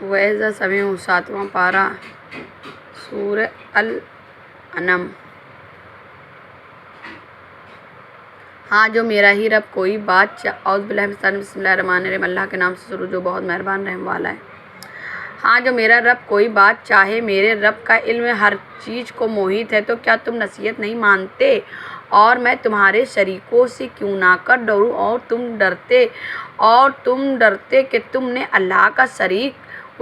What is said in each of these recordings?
وَإِذَا سَمِعُوا 7واں پارہ سورہ الانعام۔ ہاں جو میرا ہی رب کوئی بات اعوذ باللہ من الشیطان بسم اللہ الرحمن الرحیم، اللہ کے نام سے شروع جو بہت مہربان رحم والا ہے۔ ہاں جو میرا رب کوئی بات چاہے، میرے رب کا علم ہر چیز کو محیط ہے، تو کیا تم نصیحت نہیں مانتے؟ اور میں تمہارے شریکوں سے کیوں نہ کر ڈروں، اور تم ڈرتے کہ تم نے اللہ کا شریک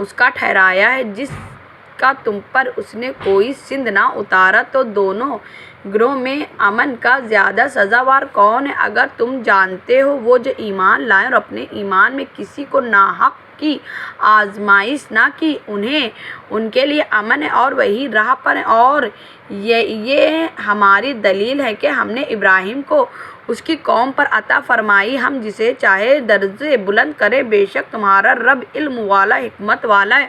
اس کا ٹھہرایا ہے جس کا تم پر اس نے کوئی سند نہ اتارا، تو دونوں گروہ میں امن کا زیادہ سزاوار کون ہے؟ اگر تم جانتے ہو وہ جو ایمان لائے اور اپنے ایمان میں کسی کو ناحق کی آزمائش نہ کی، انہیں ان کے لیے امن ہے اور وہی راہ پر ہیں، اور یہ ہماری دلیل ہے کہ ہم نے ابراہیم کو اس کی قوم پر عطا فرمائی، ہم جسے چاہے درجے بلند کرے، بے شک تمہارا رب علم والا حکمت والا ہے۔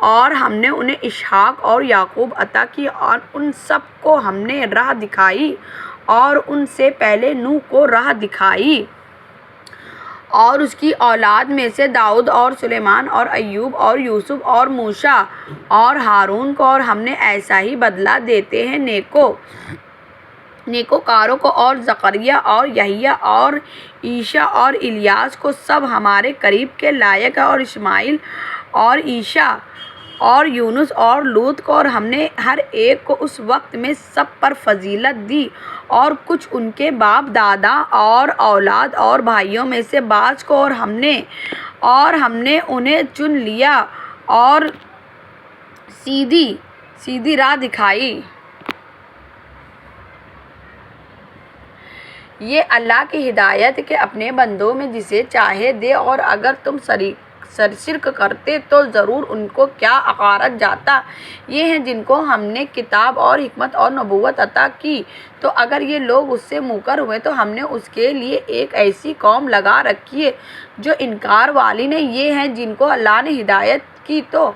اور ہم نے انہیں اسحاق اور یعقوب عطا کی، اور ان سب کو ہم نے راہ دکھائی، اور ان سے پہلے نوح کو راہ دکھائی، اور اس کی اولاد میں سے داؤد اور سلیمان اور ایوب اور یوسف اور موسیٰ اور ہارون کو، اور ہم نے ایسا ہی بدلہ دیتے ہیں نیکوکاروں کو، اور زکریا اور یحییٰ اور عیسیٰ اور الیاس کو سب ہمارے قریب کے لائق ہیں، اور اسماعیل اور عیسیٰ اور یونس اور لوط کو، اور ہم نے ہر ایک کو اس وقت میں سب پر فضیلت دی، اور کچھ ان کے باپ دادا اور اولاد اور بھائیوں میں سے بعض کو، اور ہم نے انہیں چن لیا اور سیدھی راہ دکھائی۔ یہ اللہ کی ہدایت ہے کہ اپنے بندوں میں جسے چاہے دے، اور اگر تم شرک کرتے تو ضرور ان کو کیا اخارت جاتا۔ یہ ہیں جن کو ہم نے کتاب اور حکمت اور نبوت عطا کی، تو اگر یہ لوگ اس سے منکر ہوئے تو ہم نے اس کے لیے ایک ایسی قوم لگا رکھی ہے جو انکار والی نہیں۔ یہ ہیں جن کو اللہ نے ہدایت کی تو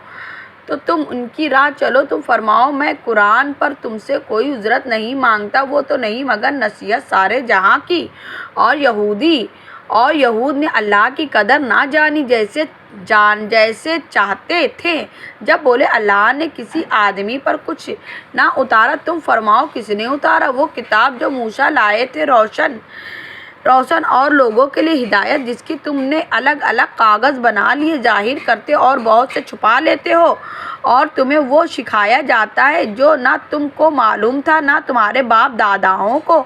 تم ان کی راہ چلو۔ تم فرماؤ میں قرآن پر تم سے کوئی اجرت نہیں مانگتا، وہ تو نہیں مگر نصیحت سارے جہاں کی۔ اور یہود نے اللہ کی قدر نہ جانی جیسے چاہتے تھے، جب بولے اللہ نے کسی آدمی پر کچھ نہ اتارا۔ تم فرماؤ کس نے اتارا؟ وہ کتاب جو موسیٰ لائے تھے، روشن اور لوگوں کے لیے ہدایت، جس کی تم نے الگ الگ کاغذ بنا لیے، ظاہر کرتے اور بہت سے چھپا لیتے ہو، اور تمہیں وہ سکھایا جاتا ہے جو نہ تم کو معلوم تھا نہ تمہارے باپ داداؤں کو۔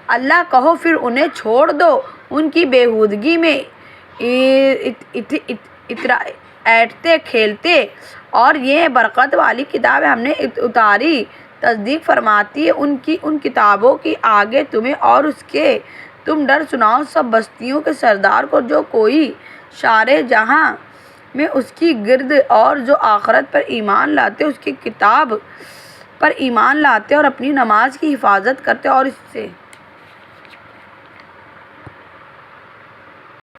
اللہ کہو پھر انہیں چھوڑ دو ان کی بیہودگی میں ایٹھتے کھیلتے، اور یہ برکت والی کتاب ہم نے اتاری تصدیق فرماتی ہے ان کتابوں کی آگے تمہیں، اور اس کے تم ڈر سناؤ سب بستیوں کے سردار کو، جو کوئی سارے جہاں میں اس کی گرد، اور جو آخرت پر ایمان لاتے، اس کی کتاب پر ایمان لاتے اور اپنی نماز کی حفاظت کرتے اور اس سے